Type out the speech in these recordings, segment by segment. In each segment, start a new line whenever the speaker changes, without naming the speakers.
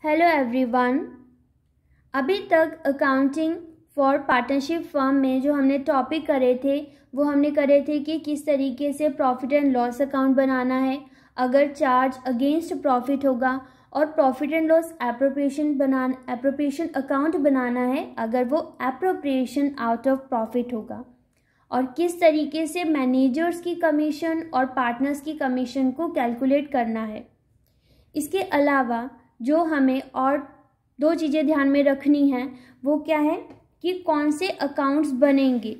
Hello everyone. अभी तक accounting for partnership firm में जो हमने टॉपिक करे थे वो हमने करे थे कि किस तरीके से प्रॉफिट एंड लॉस अकाउंट बनाना है, अगर चार्ज अगेंस्ट प्रॉफिट होगा, और profit and loss appropriation account बनाना है अगर वो एप्रोप्रिएशन आउट ऑफ प्रॉफिट होगा, और किस तरीके से मैनेजर्स की कमीशन और पार्टनर्स की कमीशन को कैलकुलेट करना है। इसके अलावा जो हमें और दो चीज़ें ध्यान में रखनी हैं वो क्या है कि कौन से अकाउंट्स बनेंगे।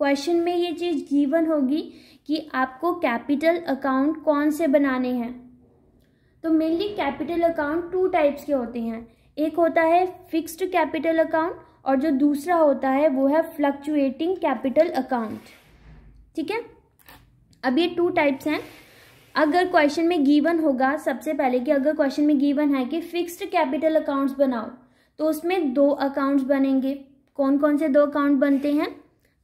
क्वेश्चन में ये चीज़ गिवन होगी कि आपको कैपिटल अकाउंट कौन से बनाने हैं। तो mainly capital account two types के होते हैं, एक होता है फिक्स्ड कैपिटल अकाउंट और जो दूसरा होता है वो है फ्लक्चुएटिंग कैपिटल अकाउंट। ठीक है, अब ये टू टाइप्स हैं। अगर क्वेश्चन में गिवन होगा सबसे पहले कि अगर क्वेश्चन में गिवन है कि फिक्स्ड कैपिटल अकाउंट्स बनाओ तो उसमें दो अकाउंट्स बनेंगे। कौन कौन से दो अकाउंट बनते हैं?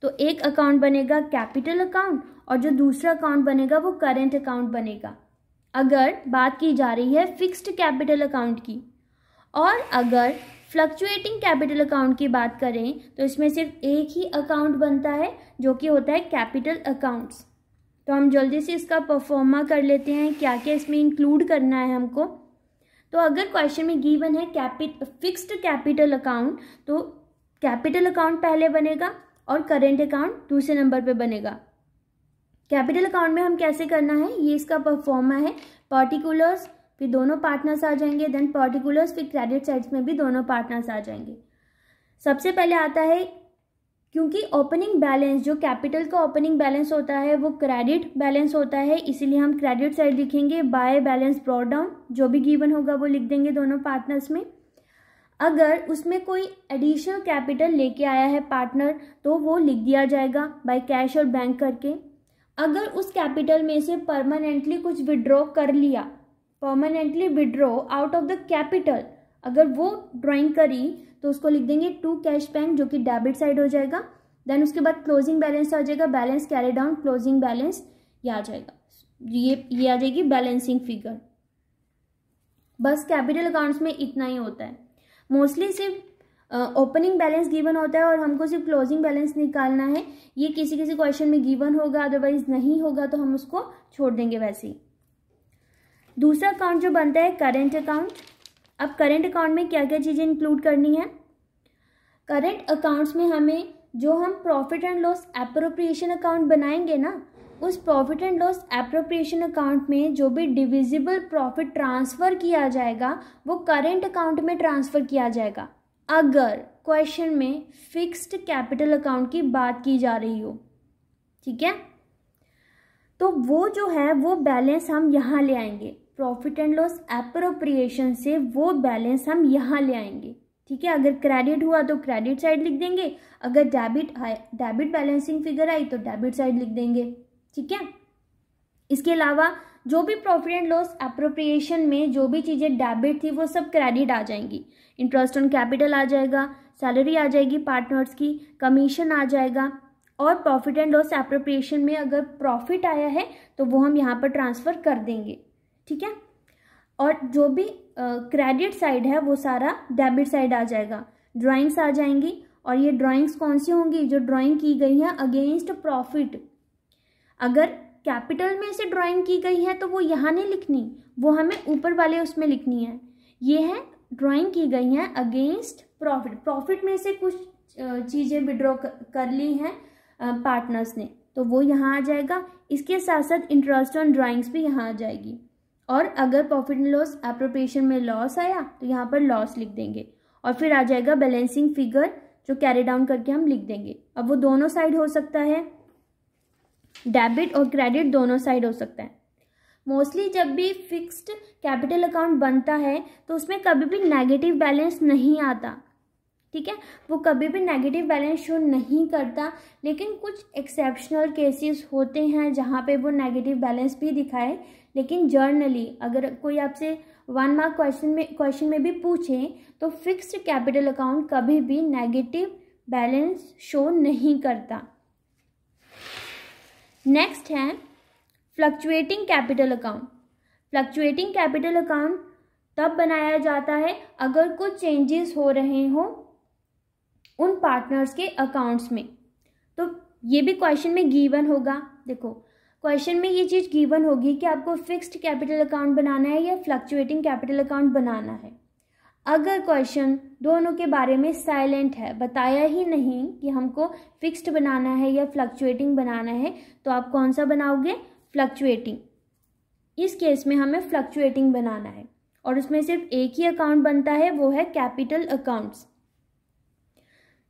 तो एक अकाउंट बनेगा कैपिटल अकाउंट और जो दूसरा अकाउंट बनेगा वो करेंट अकाउंट बनेगा, अगर बात की जा रही है फिक्स्ड कैपिटल अकाउंट की। और अगर फ्लक्चुएटिंग कैपिटल अकाउंट की बात करें तो इसमें सिर्फ एक ही अकाउंट बनता है जो कि होता है कैपिटल अकाउंट्स। तो हम जल्दी से इसका परफॉर्मा कर लेते हैं, क्या क्या इसमें इंक्लूड करना है हमको। तो अगर क्वेश्चन में गिवन है फिक्स्ड कैपिटल अकाउंट तो कैपिटल अकाउंट पहले बनेगा और करेंट अकाउंट दूसरे नंबर पे बनेगा। कैपिटल अकाउंट में हम कैसे करना है, ये इसका परफॉर्मा है। पर्टिकुलर्स फिर दोनों पार्टनर्स आ जाएंगे, देन पर्टिकुलर्स फिर क्रेडिट साइड्स में भी दोनों पार्टनर्स आ जाएंगे। सबसे पहले आता है, क्योंकि ओपनिंग बैलेंस जो कैपिटल का ओपनिंग बैलेंस होता है वो क्रेडिट बैलेंस होता है, इसीलिए हम क्रेडिट साइड लिखेंगे। बाय बैलेंस ब्रॉट डाउन जो भी गिवन होगा वो लिख देंगे दोनों पार्टनर्स में। अगर उसमें कोई एडिशनल कैपिटल लेके आया है पार्टनर तो वो लिख दिया जाएगा बाय कैश और बैंक करके। अगर उस कैपिटल में से परमानेंटली कुछ विड्रॉ कर लिया, permanently withdraw out of the capital, अगर वो ड्राइंग करी तो उसको लिख देंगे टू कैश बैंक जो कि डेबिट साइड हो जाएगा। देन उसके बाद क्लोजिंग बैलेंस आ जाएगा, balance carry down closing balance ये आ जाएगा, ये आ जाएगी बैलेंसिंग फिगर। बस कैपिटल अकाउंट्स में इतना ही होता है। मोस्टली सिर्फ ओपनिंग बैलेंस गिवन होता है और हमको सिर्फ क्लोजिंग बैलेंस निकालना है। ये किसी किसी क्वेश्चन में गिवन होगा, अदरवाइज नहीं होगा तो हम उसको छोड़ देंगे वैसे ही। दूसरा अकाउंट जो बनता है करेंट अकाउंट। अब करेंट अकाउंट में क्या क्या चीज़ें इंक्लूड करनी है। करेंट अकाउंट्स में हमें जो हम profit and loss appropriation account बनाएंगे ना, उस profit and loss appropriation account में जो भी डिविजिबल प्रॉफिट ट्रांसफ़र किया जाएगा वो करेंट अकाउंट में ट्रांसफ़र किया जाएगा, अगर क्वेश्चन में फिक्स्ड कैपिटल अकाउंट की बात की जा रही हो। ठीक है, तो वो जो है वो बैलेंस हम यहाँ ले आएंगे, प्रॉफिट एंड लॉस एप्रोप्रिएशन से वो बैलेंस हम यहाँ ले आएंगे। ठीक है, अगर क्रेडिट हुआ तो क्रेडिट साइड लिख देंगे, अगर डेबिट बैलेंसिंग फिगर आई तो डेबिट साइड लिख देंगे। ठीक है, इसके अलावा जो भी प्रॉफिट एंड लॉस एप्रोप्रिएशन में जो भी चीज़ें डेबिट थी वो सब क्रेडिट आ जाएंगी। इंटरेस्ट ऑन कैपिटल आ जाएगा, सैलरी आ जाएगी पार्टनर्स की, कमीशन आ जाएगा, और प्रॉफिट एंड लॉस एप्रोप्रिएशन में अगर प्रॉफिट आया है तो वो हम यहाँ पर ट्रांसफ़र कर देंगे। ठीक है, और जो भी क्रेडिट साइड है वो सारा डेबिट साइड आ जाएगा। ड्राइंग्स आ जाएंगी, और ये ड्राइंग्स कौन सी होंगी, जो ड्राइंग की गई है अगेंस्ट प्रॉफिट। अगर कैपिटल में से ड्राइंग की गई है तो वो यहाँ नहीं लिखनी, वो हमें ऊपर वाले उसमें लिखनी है। ये है ड्राइंग की गई हैं अगेंस्ट प्रॉफिट, प्रॉफिट में से कुछ चीज़ें विड्रॉ कर ली हैं पार्टनर्स ने तो वो यहाँ आ जाएगा। इसके साथ साथ इंटरेस्ट ऑन ड्राइंग्स भी यहाँ आ जाएगी। और अगर प्रॉफिट एंड लॉस एप्रोप्रिएशन में लॉस आया तो यहाँ पर लॉस लिख देंगे, और फिर आ जाएगा बैलेंसिंग फिगर जो कैरी डाउन करके हम लिख देंगे। अब वो दोनों साइड हो सकता है, डेबिट और क्रेडिट दोनों साइड हो सकता है। मोस्टली जब भी फिक्स्ड कैपिटल अकाउंट बनता है तो उसमें कभी भी नेगेटिव बैलेंस नहीं आता। ठीक है, वो कभी भी नेगेटिव बैलेंस शो नहीं करता, लेकिन कुछ एक्सेप्शनल केसेस होते हैं जहाँ पे वो नेगेटिव बैलेंस भी दिखाए। लेकिन जर्नली अगर कोई आपसे 1 मार्क क्वेश्चन में भी पूछे तो फिक्स्ड कैपिटल अकाउंट कभी भी नेगेटिव बैलेंस शो नहीं करता। नेक्स्ट है fluctuating capital account. Fluctuating capital account तब बनाया जाता है अगर कुछ चेंजेस हो रहे हो उन पार्टनर्स के अकाउंट्स में। तो ये भी क्वेश्चन में गिवन होगा। देखो क्वेश्चन में ये चीज़ गिवन होगी कि आपको फिक्स्ड कैपिटल अकाउंट बनाना है या फ्लक्चुएटिंग कैपिटल अकाउंट बनाना है। अगर क्वेश्चन दोनों के बारे में साइलेंट है, बताया ही नहीं कि हमको फिक्स्ड बनाना है या फ्लक्चुएटिंग बनाना है, तो आप कौन सा बनाओगे? फ्लक्चुएटिंग। इस केस में हमें फ्लक्चुएटिंग बनाना है और उसमें सिर्फ एक ही अकाउंट बनता है, वो है कैपिटल अकाउंट्स।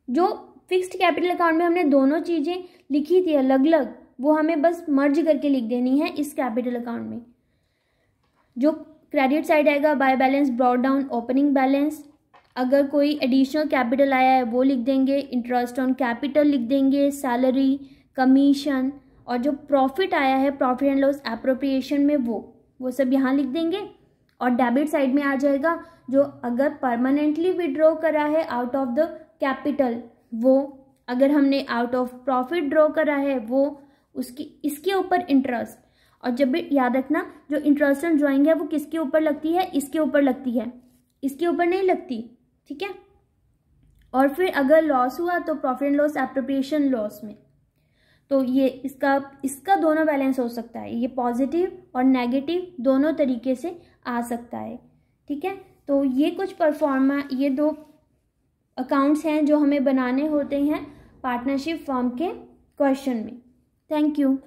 जो फिक्स्ड कैपिटल अकाउंट में हमने दोनों चीज़ें लिखी थी अलग अलग, वो हमें बस मर्ज करके लिख देनी है इस कैपिटल अकाउंट में। जो क्रेडिट साइड आएगा by balance brought down opening balance, अगर कोई एडिशनल कैपिटल आया है वो लिख देंगे, इंटरेस्ट ऑन कैपिटल लिख देंगे, सैलरी, कमीशन, और जो प्रॉफिट आया है प्रॉफिट एंड लॉस एप्रोप्रिएशन में वो सब यहाँ लिख देंगे। और डेबिट साइड में आ जाएगा जो अगर परमानेंटली विड्रॉ करा है आउट ऑफ द कैपिटल वो, अगर हमने आउट ऑफ प्रॉफिट ड्रॉ करा है वो, उसकी इसके ऊपर इंटरेस्ट। और जब भी याद रखना जो इंटरेस्ट ऑन ड्रॉइंग है वो किसके ऊपर लगती है? इसके ऊपर लगती है, इसके ऊपर नहीं लगती, ठीक है। और फिर अगर लॉस हुआ तो profit and loss appropriation loss में। तो ये इसका दोनों बैलेंस हो सकता है, ये पॉजिटिव और नेगेटिव दोनों तरीके से आ सकता है, ठीक है। तो ये कुछ परफॉर्मा, ये दो अकाउंट्स हैं जो हमें बनाने होते हैं पार्टनरशिप फर्म के क्वेश्चन में। Thank you.